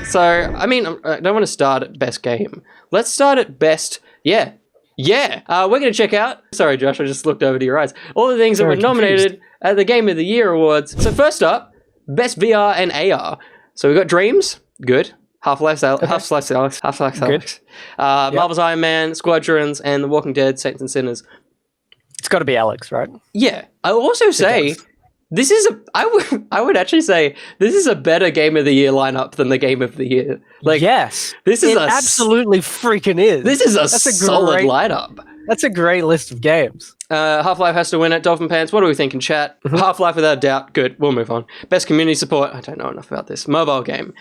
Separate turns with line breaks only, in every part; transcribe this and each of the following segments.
So, I mean, I don't want to start at best game. Let's start at best. Yeah. We're going to check out. Sorry, Josh, I just looked over to your eyes. All the things that were nominated at the Game of the Year Awards. So, first up, best VR and AR. So, we got Dreams. Good. Half-Life Alyx.
Good.
Marvel's Iron Man, Squadrons, and The Walking Dead, Saints and Sinners.
It's got to be Alyx, right?
Yeah. I'll also say this is I would actually say this is a better Game of the Year lineup than the Game of the Year. Like,
yes,
this is
absolutely freaking is.
This is a solid lineup.
That's a great list of games.
Half-Life has to win it. Dolphin Pants, what do we think in chat? Half-Life without a doubt. Good. We'll move on. Best community support. I don't know enough about this. Mobile game.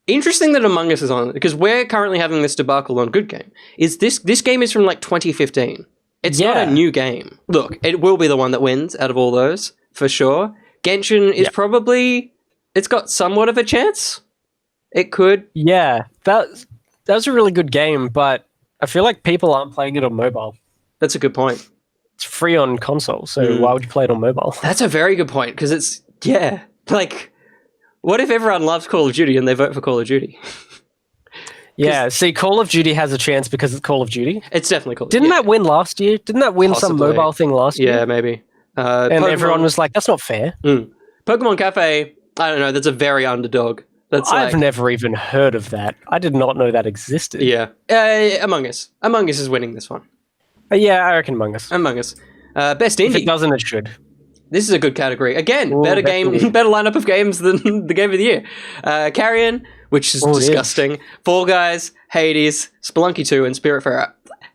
Interesting that Among Us is on it, because we're currently having this debacle on Good Game. This game is from like 2015. It's not a new game. Look, it will be the one that wins out of all those, for sure. Genshin is probably... It's got somewhat of a chance. It could.
Yeah, that was a really good game, but I feel like people aren't playing it on mobile.
That's a good point.
It's free on console, so why would you play it on mobile?
That's a very good point, because it's... Yeah, like... What if everyone loves Call of Duty and they vote for Call of Duty?
Yeah, see, Call of Duty has a chance because it's Call of Duty.
It's definitely Call of Duty.
Didn't that win last year? Didn't that win some mobile thing last year?
Yeah, maybe.
And everyone was like, that's not fair.
Pokemon Cafe, I don't know, that's a very underdog.
I've never even heard of that. I did not know that existed.
Yeah. Among Us. Among Us is winning this one.
Yeah, I reckon Among Us.
Among Us. Best Indie.
If it doesn't, it should.
This is a good category. Again, better lineup of games than the Game of the Year. Carrion, which is disgusting. Fall Guys, Hades, Spelunky 2, and Spiritfarer.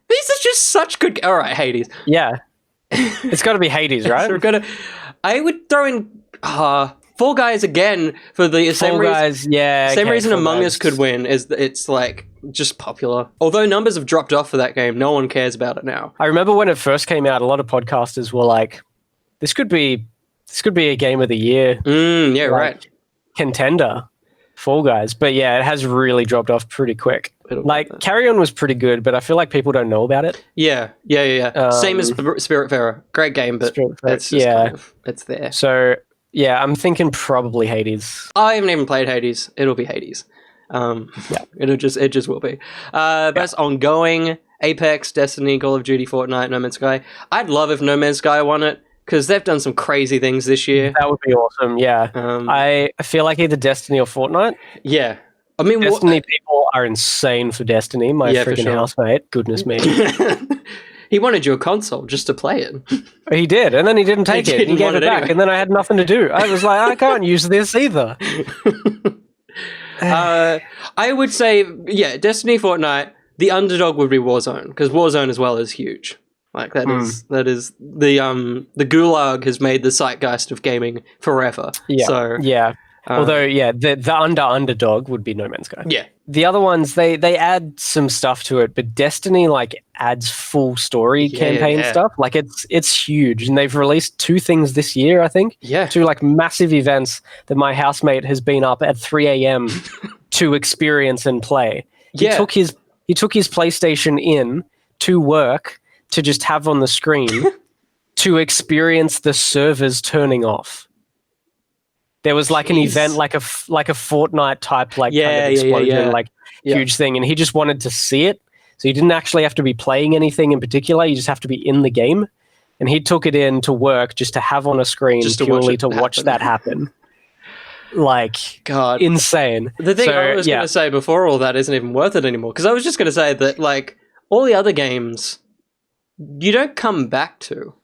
These are just such good... All right, Hades.
Yeah. It's got to be Hades, right?
So I would throw in Fall Guys again for the same reason Among Us could win, is that it's like just popular. Although numbers have dropped off for that game, no one cares about it now.
I remember when it first came out, a lot of podcasters were like, This could be a Game of the Year.
Right.
Contender, Fall Guys. But yeah, it has really dropped off pretty quick. Carry On was pretty good, but I feel like people don't know about it.
Yeah. Same as Spiritfarer. Great game, but it's just kind of, it's there.
So yeah, I'm thinking probably Hades.
I haven't even played Hades. It'll be Hades. It just will be. Best ongoing, Apex, Destiny, Call of Duty, Fortnite, No Man's Sky. I'd love if No Man's Sky won it, because they've done some crazy things this year.
That would be awesome, yeah. I feel like either Destiny or Fortnite.
Yeah. I mean,
Destiny people are insane for Destiny. My freaking housemate, goodness me.
He wanted you a console just to play it.
He did, and then he didn't take it. He gave it back, and then I had nothing to do. I was like, I can't use this either.
I would say, Destiny, Fortnite. The underdog would be Warzone, because Warzone as well is huge. Like that is the Gulag has made the zeitgeist of gaming forever.
Yeah.
So
although the underdog would be No Man's Sky.
Yeah.
The other ones they add some stuff to it, but Destiny like adds full story campaign stuff. Like it's huge, and they've released 2 things this year, I think.
Yeah.
2 like massive events that my housemate has been up at 3 a.m. to experience and play. He took his PlayStation in to work to just have on the screen to experience the servers turning off. There was like an event, like a Fortnite type, kind of explosion, huge thing, and he just wanted to see it. So you didn't actually have to be playing anything in particular. You just have to be in the game. And he took it in to work just to have on a screen just purely to watch that happen. Like, God, insane.
The thing I was going to say before all that isn't even worth it anymore, because I was just going to say that like all the other games you don't come back to,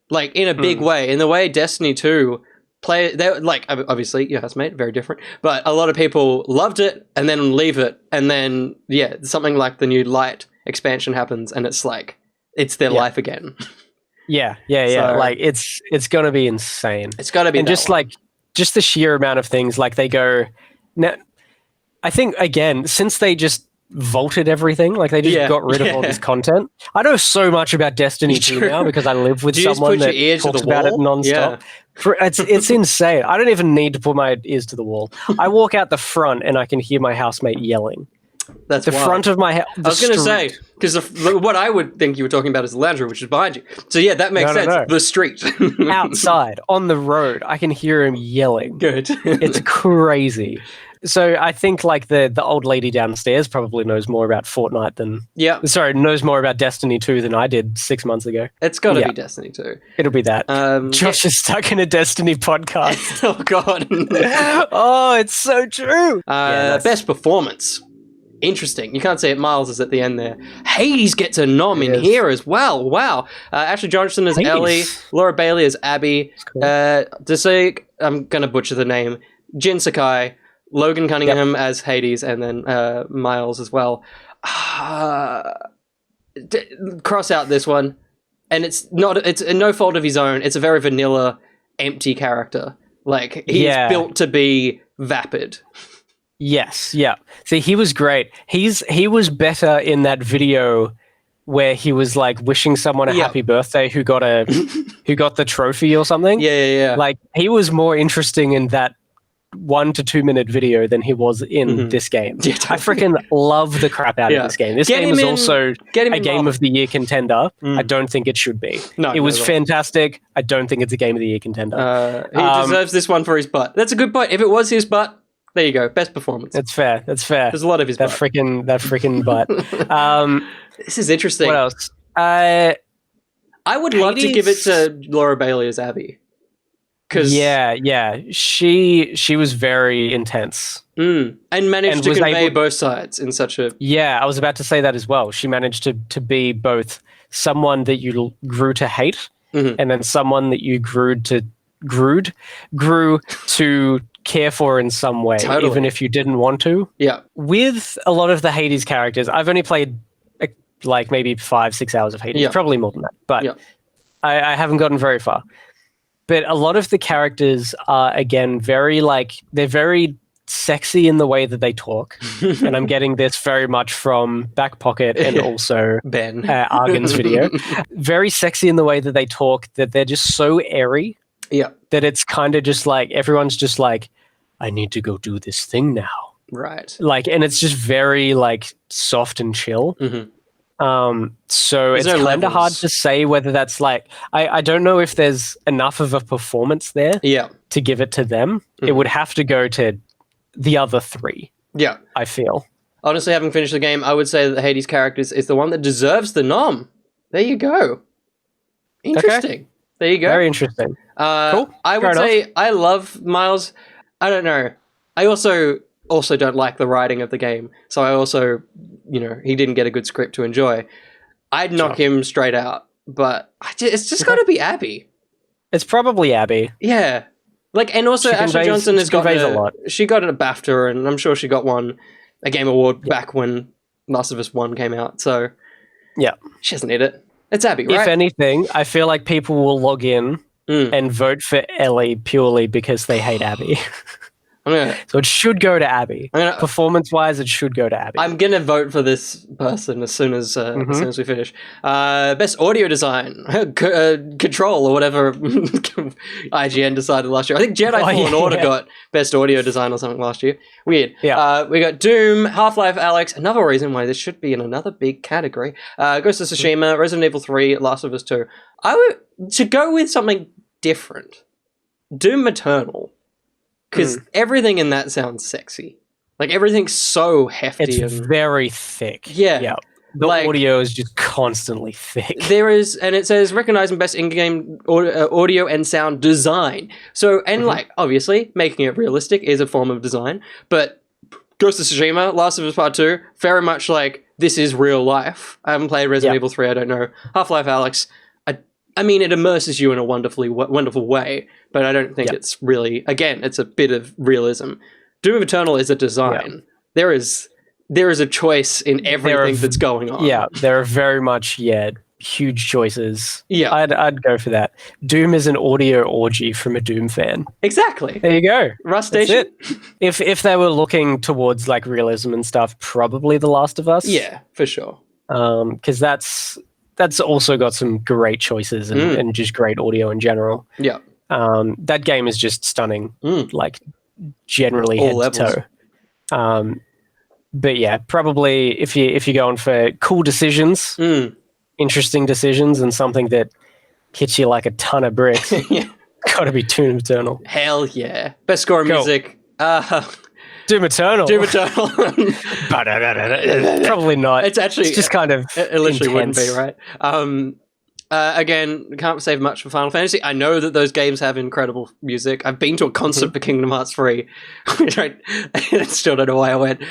like, in a big way. In the way Destiny 2 they're like, obviously your housemate, very different, but a lot of people loved it and then leave it, and then something like the new Light expansion happens and it's like it's their life again.
So, like it's gonna be insane.
It's gotta be,
and just the sheer amount of things, like they go now. I think again, since they just vaulted everything, like they just got rid of all this content. I know so much about Destiny 2 now because I live with someone that talks about it nonstop. It's insane. I don't even need to put my ears to the wall. I walk out the front and I can hear my housemate yelling.
That's
the
wild.
Front of my house.
I was going to say, because what I would think you were talking about is the lounge room, which is behind you. So yeah, that makes sense. No. The street.
Outside, on the road, I can hear him yelling.
Good.
It's crazy. So I think like the old lady downstairs probably knows more about Fortnite than knows more about Destiny 2 than I did 6 months ago.
It's got to be Destiny 2.
It'll be that. Josh is stuck in a Destiny podcast.
Oh god.
Oh, it's so true.
Best performance. Interesting. You can't say it. Miles is at the end there. Hades gets a nom in here as well. Wow. Ashley Johnson as Ellie. Laura Bailey as Abby.
Cool.
To say, I'm going to butcher the name. Jin Sakai. Logan Cunningham as Hades. And then Miles as well. Cross out this one. And it's no fault of his own. It's a very vanilla, empty character. Like, he's built to be vapid.
Yes, yeah. See, he was great. He was better in that video where he was like wishing someone a happy birthday who got the trophy or something.
Yeah.
Like, he was more interesting in that 1 to 2 minute video than he was in this game. Yeah, totally. I freaking love the crap out of this game. This game is also a Game of the Year contender. I don't think it should be. No, it was fantastic. I don't think it's a Game of the Year contender.
He deserves this one for his butt. That's a good point. If it was his butt, there you go. Best performance.
That's fair. There's
a lot of his butt.
That freaking butt.
This is interesting.
What else?
I would love to give it to Laura Bailey as Abby.
She was very intense.
And managed to convey both sides in such a...
Yeah, I was about to say that as well. She managed to be both someone that you grew to hate and then someone that you grew to care for in some way, even if you didn't want to.
Yeah.
With a lot of the Hades characters, I've only played like maybe 5-6 hours of Hades, probably more than that, but I haven't gotten very far. But a lot of the characters are, again, they're very sexy in the way that they talk. And I'm getting this very much from Back Pocket and also
Ben
Argon's video. Very sexy in the way that they talk, that they're just so airy.
Yeah.
That it's kind of just like, everyone's just like, I need to go do this thing now.
Right.
Like, and it's just very like soft and chill. So it's kind of hard to say whether that's like, I don't know if there's enough of a performance there to give it to them. It would have to go to the other three.
Yeah.
I feel.
Honestly, having finished the game, I would say that the Hades character is the one that deserves the nom. There you go. Interesting. Okay. There you go.
Very interesting. Cool.
I would say I love Miles. I don't know. I also don't like the writing of the game. So I also, he didn't get a good script to enjoy. I'd knock him straight out, but it's just got to be Abby.
It's probably Abby.
Yeah. Like, and also Ashley Johnson has got a lot. She got a BAFTA, and I'm sure she got a Game Award back when Last of Us 1 came out. So
yeah,
she doesn't need it. It's Abby, right?
If anything, I feel like people will log in and vote for Ellie purely because they hate Abby. So it should go to Abby. Performance-wise, it should go to Abby.
I'm gonna vote for this person as soon as we finish. Best audio design, Control or whatever IGN decided last year. I think Jedi Fallen Order got best audio design or something last year. Weird.
Yeah.
We got Doom, Half-Life Alyx. Another reason why this should be in another big category. Ghost of Tsushima, Resident Evil 3, Last of Us 2. To go with something different, Doom Eternal. Because everything in that sounds sexy. Like, everything's so hefty.
It's very thick.
Yeah.
The audio is just constantly thick.
There is, and it says, recognizing best in-game audio and sound design. So, and obviously, making it realistic is a form of design. But Ghost of Tsushima, Last of Us Part 2, very much like, this is real life. I haven't played Resident Evil 3, I don't know. Half-Life Alyx, I mean, it immerses you in a wonderful way, but I don't think it's really, again, it's a bit of realism. Doom Eternal is a design. There is a choice in everything that's going on.
Yeah, there are very much, huge choices.
Yeah.
I'd go for that. Doom is an audio orgy from a Doom fan.
Exactly.
There you go.
Rust Station.
If they were looking towards like realism and stuff, probably The Last of Us.
Yeah, for sure.
Because that's also got some great choices and just great audio in general.
Yeah.
That game is just stunning, like generally
all
head to toe. But yeah, probably if you're going for cool decisions, interesting decisions, and something that hits you like a ton of bricks, gotta be Doom Eternal.
Hell yeah. Best score of music.
Doom Eternal.
Doom Eternal.
Probably not.
It's actually
just kind of
it literally
intense.
wouldn't be, right? Again, can't save much for Final Fantasy. I know that those games have incredible music. I've been to a concert for Kingdom Hearts 3, which I still don't know why I went.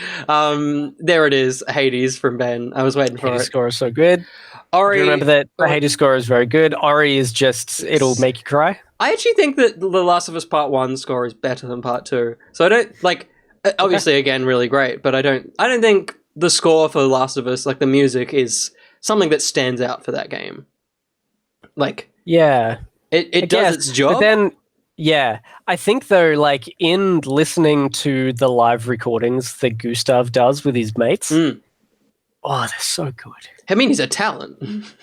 There it is, Hades from Ben. I was waiting for
Hades
it.
score is so good.
Ori,
Do you remember that the Hades score is very good. Ori is just, it'll make you cry.
I actually think that The Last of Us Part 1 score is better than Part 2. So I don't, like, obviously, again, really great, but I don't think the score for The Last of Us, like the music, is something that stands out for that game. Like,
yeah,
it does its job.
But then, yeah, I think though, like in listening to the live recordings that Gustav does with his mates, oh, they're so good.
I mean, he's a talent.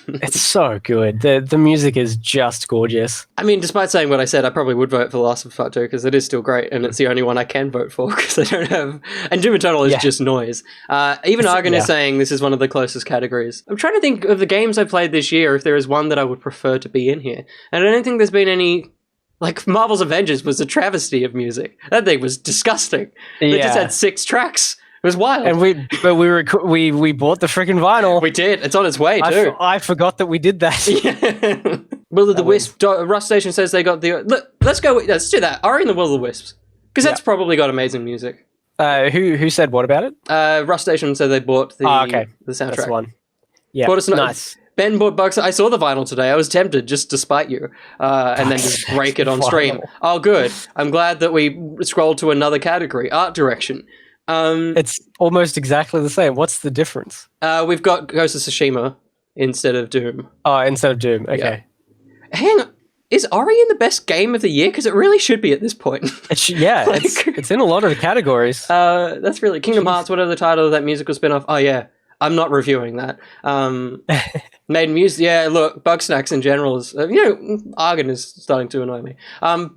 It's so good. The music is just gorgeous. I
mean, despite saying what I said, I probably would vote for The Last of Us Part 2 because it is still great, and it's the only one I can vote for because I don't have... And Doom Eternal is just noise. Even Argon is saying this is one of the closest categories. I'm trying to think of the games I played this year if there is one that I would prefer to be in here. And I don't think there's been any... Like, Marvel's Avengers was a travesty of music. That thing was disgusting. They just had 6 tracks. It was wild.
And we bought the freaking vinyl.
We did. It's on its way too.
I forgot that we did that.
Yeah. Will of the Wisps. Rust Station says they got the. Look, let's go. Let's do that. Ori and the Will of the Wisps, because that's probably got amazing music.
Who said what about it?
Rust Station said they bought the the soundtrack.
That's the one. Yeah,
nice. Ben bought Bugs. I saw the vinyl today. I was tempted just to spite you, and then just break it on stream. Oh, good. I'm glad that we scrolled to another category, art direction.
It's almost exactly the same. What's the difference?
We've got Ghost of Tsushima instead of Doom.
Oh, instead of Doom. Okay.
Yeah. Hang on. Is Ori in the best game of the year? Because it really should be at this point.
It's in a lot of the categories.
That's really... Kingdom Hearts, whatever the title of that musical spin-off. Oh, yeah. I'm not reviewing that. Made music... Yeah, look, Bugsnax in general is... Argon is starting to annoy me.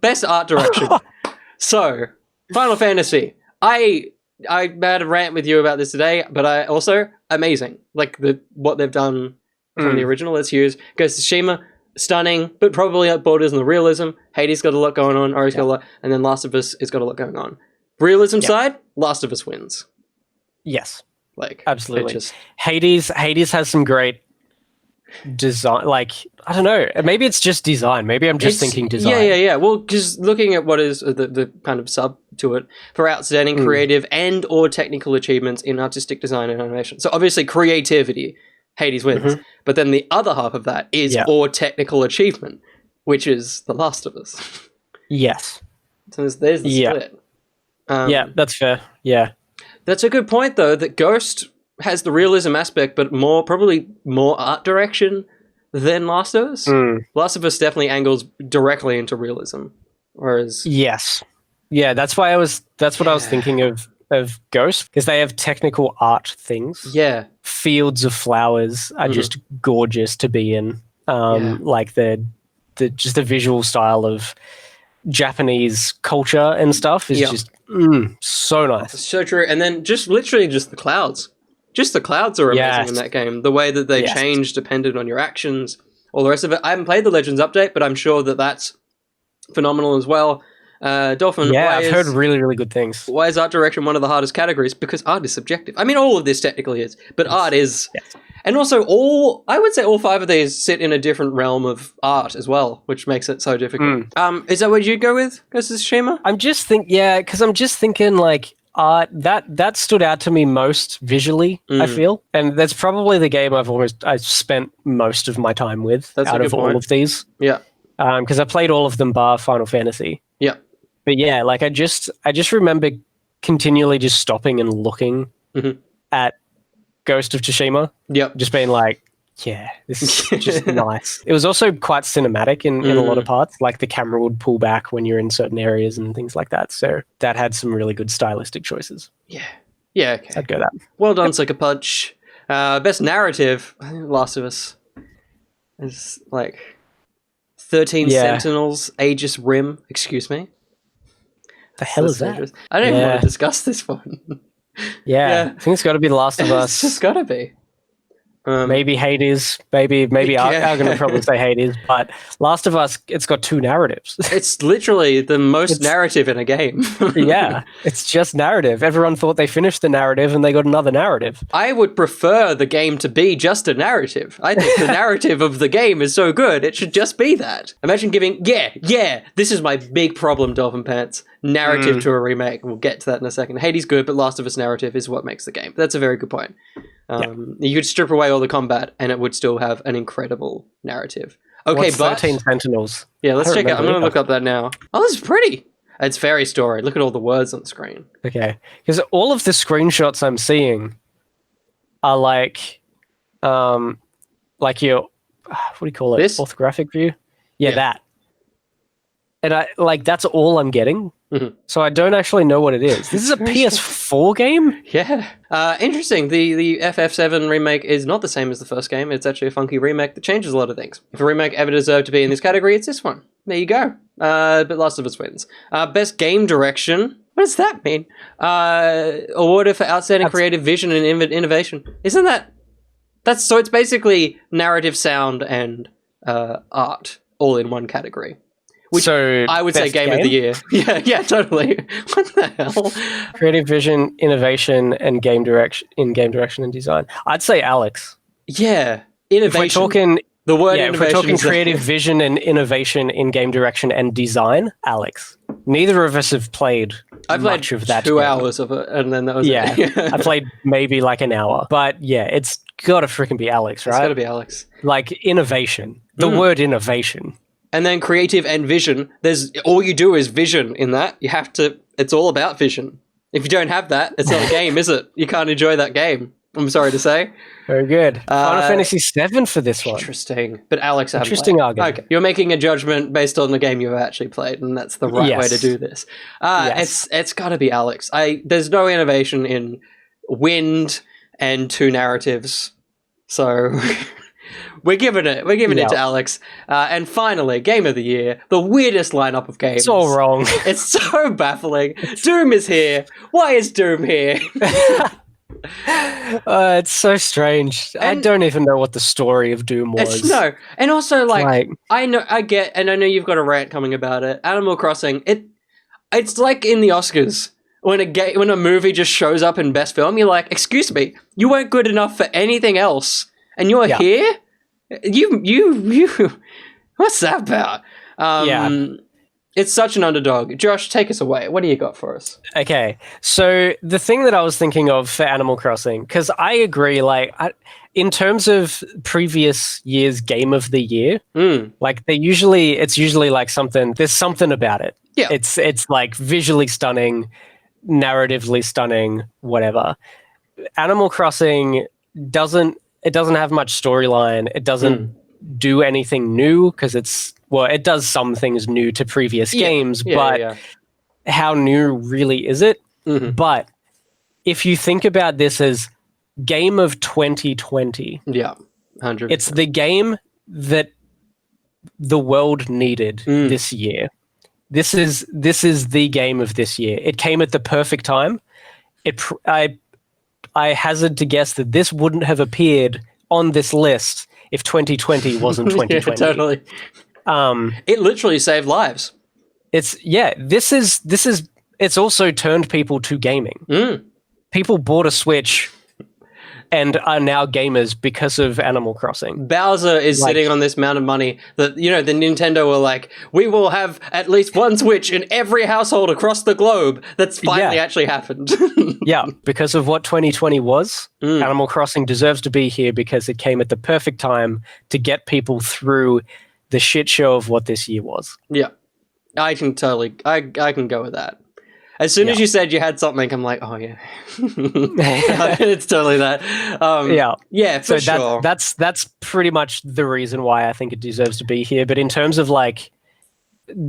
Best art direction. So, Final Fantasy. I had a rant with you about this today, but I also amazing. Like what they've done from the original. Let's use Ghost of Tsushima, stunning, but probably borders on the realism. Hades got a lot going on, Ori's got a lot, and then Last of Us has got a lot going on. Realism side, Last of Us wins.
Yes,
like
absolutely. Hades has some great design. Like I don't know, maybe it's just design. Maybe I'm just thinking design.
Yeah. Well, because looking at what is the kind of sub to it for outstanding creative and or technical achievements in artistic design and animation. So obviously creativity, Hades wins. But then the other half of that is or technical achievement, which is The Last of Us.
Yes.
So there's the split.
Yeah, that's fair. Yeah.
That's a good point though. That Ghost has the realism aspect, but probably more art direction than Last of Us. Last of Us definitely angles directly into realism, whereas
that's what I was thinking of Ghost, because they have technical art things.
Yeah,
fields of flowers are just gorgeous to be in. Like the visual style of Japanese culture and stuff is just so nice.
It's so true. And then literally the clouds. Just the clouds are amazing in that game. The way that they change depended on your actions, all the rest of it. I haven't played the Legends update, but I'm sure that that's phenomenal as well. Dolphin,
I've heard really, really good things.
Why is art direction one of the hardest categories? Because art is subjective. I mean, all of this technically is, but art is... Yes. And also, I would say all 5 of these sit in a different realm of art as well, which makes it so difficult. Is that what you'd go with, Ghost of Tsushima?
I'm just thinking like art, that stood out to me most visually, I feel. And that's probably the game I've spent most of my time with out of all of these.
Yeah.
Because I played all of them bar Final Fantasy.
Yeah.
But yeah, like I just remember continually just stopping and looking at Ghost of Tsushima.
Yep.
Just being like, yeah, this is just nice. It was also quite cinematic in a lot of parts. Like the camera would pull back when you're in certain areas and things like that. So that had some really good stylistic choices.
Yeah. Yeah, okay.
I'd go that.
Well done, Sucker Punch. Best narrative, I think Last of Us is like 13 Sentinels, Aegis Rim. Excuse me.
The hell is that?
I don't even want to discuss this one.
Yeah, I think it's got to be The Last of Us.
It's just got to be.
Maybe Hades. Maybe I'm going to probably say Hades. But Last of Us, it's got 2 narratives.
It's literally the most narrative in a game.
Yeah, it's just narrative. Everyone thought they finished the narrative and they got another narrative.
I would prefer the game to be just a narrative. I think the narrative of the game is so good, it should just be that. Imagine giving, this is my big problem, Dolphin Pants. Narrative to a remake. We'll get to that in a second. Hades good, but Last of Us narrative is what makes the game. That's a very good point. You could strip away all the combat and it would still have an incredible narrative. Okay,
What's 13 Sentinels?
Yeah, let's check out. I'm going to look up that now. Oh, this is pretty. It's fairy story. Look at all the words on the screen.
Okay, because all of the screenshots I'm seeing are like your, what do you call it?
This?
Orthographic view? Yeah, that. And that's all I'm getting. Mm-hmm. So I don't actually know what it is. This is a PS4 game?
Yeah. Interesting. The FF7 remake is not the same as the first game. It's actually a funky remake that changes a lot of things. If a remake ever deserved to be in this category, it's this one. There you go. But Last of Us wins. Best game direction. What does that mean? Awarded for outstanding creative vision and innovation. Isn't that... So it's basically narrative, sound, and art all in one category. Which I would say game of the year. Yeah, totally. What the hell?
Creative vision, innovation, and game direction and design. I'd say Alex.
Yeah, innovation.
If we're talking
the word
innovation. If we're talking creative vision and innovation in game direction and design, Alex. Neither of us have played much of that.
2 hours of it, and then that was
it. I played maybe like an hour, but yeah, it's got to freaking be Alex, right?
It's got to be Alex.
Like innovation. The word innovation.
And then creative and vision. All you do is vision in that. You have to. It's all about vision. If you don't have that, it's not a game, is it? You can't enjoy that game. I'm sorry to say.
Very good. Final Fantasy VII for this one.
Interesting. But Alex,
interesting argument.
Okay, you're making a judgment based on the game you've actually played, and that's the right way to do this. It's got to be Alex. There's no innovation in wind and 2 narratives, so. We're giving it to Alex. And finally, Game of the Year, the weirdest lineup of games.
It's all wrong.
It's so baffling. Doom is here. Why is Doom here?
It's so strange. I don't even know what the story of Doom was.
No, and also I know you've got a rant coming about it. Animal Crossing. It's like in the Oscars. When a movie just shows up in Best Film, you're like, excuse me, you weren't good enough for anything else. And you're here? You what's that about? It's such an underdog. Josh, take us away. What do you got for us?
Okay, so the thing that I was thinking of for Animal Crossing, because I agree, in terms of previous year's Game of the Year, it's usually like something, there's something about it. Yeah. It's like visually stunning, narratively stunning, whatever. Animal Crossing doesn't have much storyline. It doesn't do anything new because it does some things new to previous games, but how new really is it? Mm-hmm. But if you think about this as game of 2020,
100%.
It's the game that the world needed this year. This is the game of this year. It came at the perfect time. I hazard to guess that this wouldn't have appeared on this list if 2020 wasn't 2020.
Totally. It literally saved lives.
It's also turned people to gaming. People bought a Switch and are now gamers because of Animal Crossing.
Bowser is sitting on this amount of money that, the Nintendo were like, we will have at least one Switch in every household across the globe. That's finally actually happened.
Because of what 2020 was, Animal Crossing deserves to be here because it came at the perfect time to get people through the shit show of what this year was. Yeah,
I can totally, I can go with that. As soon as you said you had something, I'm like, oh yeah, it's totally that. For sure.
That's pretty much the reason why I think it deserves to be here. But in terms of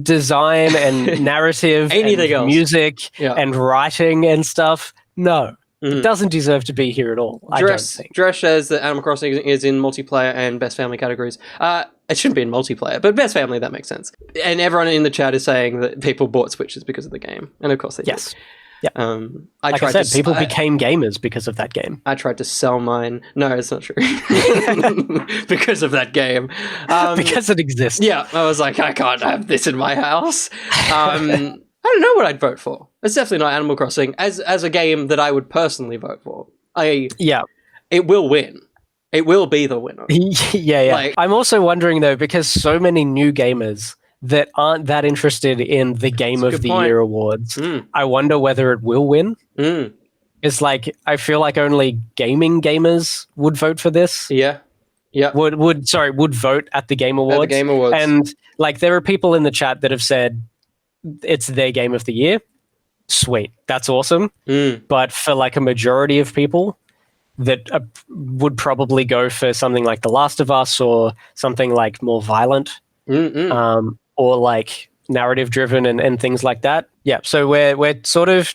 design and narrative, anything else, music and writing and stuff, no. It doesn't deserve to be here at all, I don't think.
Dresh says that Animal Crossing is in multiplayer and best family categories. It shouldn't be in multiplayer, but best family, that makes sense. And everyone in the chat is saying that people bought Switches because of the game. And of course they did.
Yes. Yeah. Like I said, people became gamers because of that game.
I tried to sell mine. No, it's not true. Because of that game.
Because it exists.
Yeah, I was like, I can't have this in my house. I don't know what I'd vote for. It's definitely not Animal Crossing as a game that I would personally vote for. It will win. It will be the winner.
Yeah. Like, I'm also wondering, though, because so many new gamers that aren't that interested in the Game of the Year awards, I wonder whether it will win. It's like, I feel like only gaming gamers would vote for this.
Yeah.
Would vote at the Game Awards.
At the Game Awards.
And like, there are people in the chat that have said it's their Game of the Year. Sweet. That's awesome. But for like a majority of people that would probably go for something like The Last of Us or something like more violent, or like narrative driven and things like that. Yeah. So we're sort of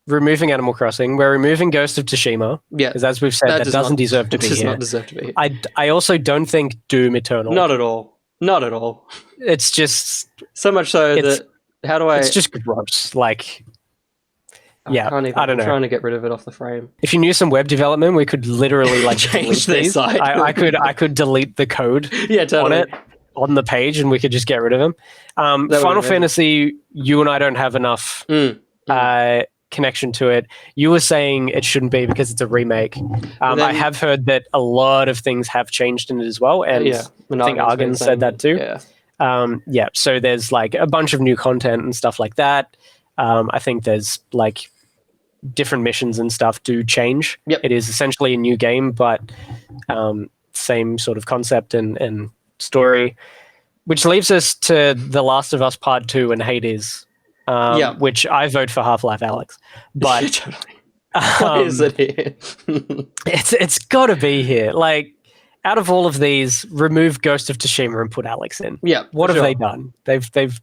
removing Animal Crossing. We're removing Ghost of Tsushima. Yeah. Because as we've said, that doesn't deserve to be here. Does not deserve to be here. I also don't think Doom Eternal.
Not at all. Not at all.
It's just
so much so that
it's just gross. Like, yeah, I don't know.
I'm trying to get rid of it off the frame.
If you knew some web development, we could literally like
change their site.
I could delete the code on it on the page, and we could just get rid of them. Final Fantasy, you and I don't have enough connection to it. You were saying it shouldn't be because it's a remake. I have heard that a lot of things have changed in it as well, and I think Argon said that too. Yeah. So there's like a bunch of new content and stuff like that. I think there's like different missions and stuff do change. It is essentially a new game, but same sort of concept and story, which leaves us to The Last of Us Part 2 and Hades, which I vote for Half-Life Alyx. But
why is it here?
it's got to be here. Like, out of all of these, remove Ghost of Tsushima and put Alyx in.
Yeah,
what have they done? They've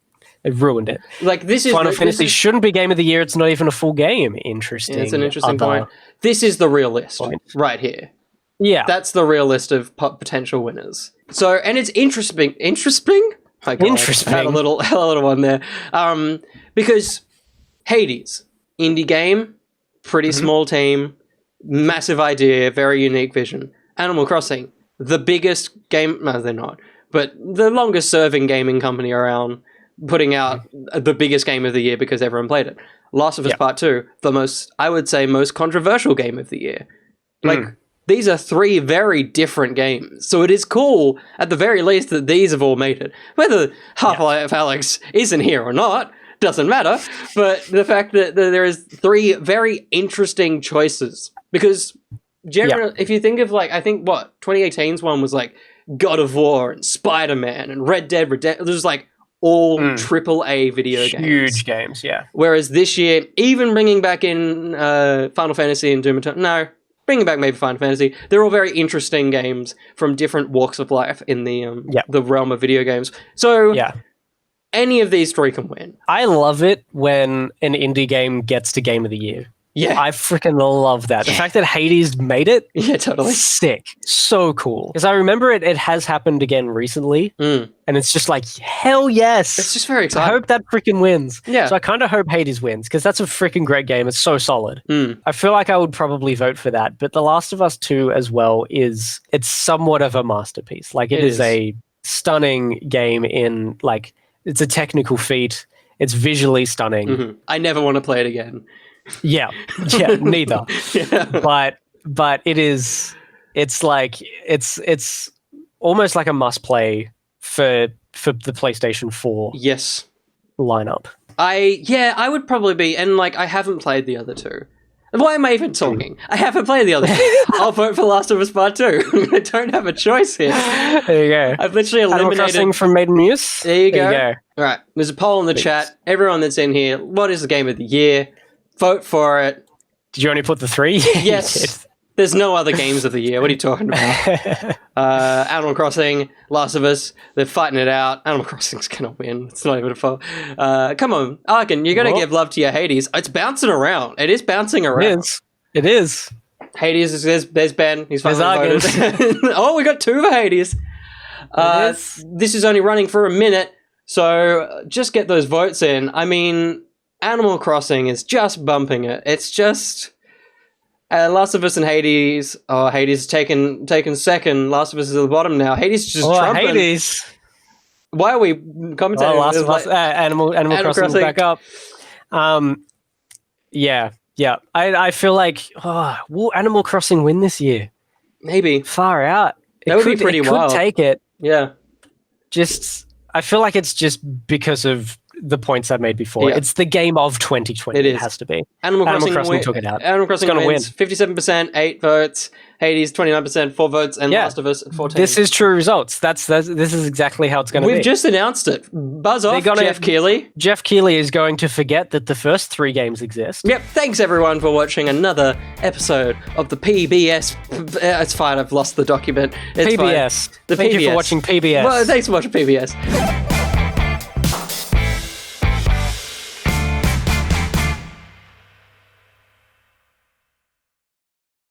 ruined it.
Like, this is
Final Fantasy shouldn't be Game of the Year. It's not even a full game. Interesting.
Yeah, it's an interesting point. This is the real list right here.
Yeah,
that's the real list of potential winners. So, and it's interesting. I had a little one there. Because Hades, indie game, pretty small team, massive idea, very unique vision. Animal Crossing, the biggest game. No, they're not, but the longest serving gaming company around, putting out the biggest game of the year because everyone played it. Last of Us Part 2, the most controversial game of the year. Like, these are three very different games. So it is cool, at the very least, that these have all made it. Whether Half-Life Alyx isn't here or not, doesn't matter. But the fact that there is three very interesting choices. Because generally, if you think of, like, I think, 2018's one was, like, God of War and Spider-Man and Red Dead Redemption. There's, like, all AAA video games.
Huge games, yeah.
Whereas this year, even bringing back in Final Fantasy and Doom Eternal, no, bringing back maybe Final Fantasy, they're all very interesting games from different walks of life in the realm of video games. So any of these three can win.
I love it when an indie game gets to Game of the Year.
Yeah.
I freaking love that. The fact that Hades made it,
totally
sick. So cool. Because I remember it has happened again recently, and it's just like, hell yes.
It's just very exciting.
I hope that freaking wins.
Yeah.
So I kind of hope Hades wins, because that's a freaking great game. It's so solid. I feel like I would probably vote for that. But The Last of Us 2 as well it's somewhat of a masterpiece. Like, it is a stunning game in, like, it's a technical feat. It's visually stunning.
I never want to play it again.
Yeah, neither. But it's almost like a must play for the PlayStation 4 lineup.
I would probably be, and like, I haven't played the other two. Why am I even talking? I haven't played the other two. I'll vote for Last of Us Part 2. I don't have a choice here.
There you go.
I've literally eliminated
from Maiden Muse.
There you go. All right, there's a poll in the chat. Everyone that's in here, what is the game of the year? Vote for it.
Did you only put the three?
Yes. There's no other games of the year. What are you talking about? Animal Crossing, Last of Us, they're fighting it out. Animal Crossing's going to win. It's not even a fault. Come on, Arkin, you're going to give love to your Hades. It's bouncing around. It is bouncing around.
It is.
Hades, there's Ben. He's finally voted. Oh, we got two for Hades. This is only running for a minute, so just get those votes in. I mean, Animal Crossing is just bumping it. It's just Last of Us and Hades. Oh, Hades is taken second. Last of Us is at the bottom now. Hades is just trumping.
Hades.
Why are we commentating?
Last of Us, Animal Crossing back up. Yeah. I feel like will Animal Crossing win this year?
Maybe.
Far out.
That would be pretty wild.
Could take it.
Yeah.
I feel like it's just because of the points I made before. Yeah. It's the game of 2020. It has to be.
Animal Crossing
took it out.
Animal Crossing wins 57%, 8 votes. Hades 29%, 4 votes, and Last of Us 14.
This is true results. This is exactly how it's going to be.
We've just announced it. Buzz off, Jeff Keighley.
Jeff Keighley is going to forget that the first 3 games exist.
Yep. Thanks everyone for watching another episode of the PBS. It's fine. I've lost the document. It's
PBS.
Fine.
Thank you for watching PBS.
Well, thanks for watching PBS.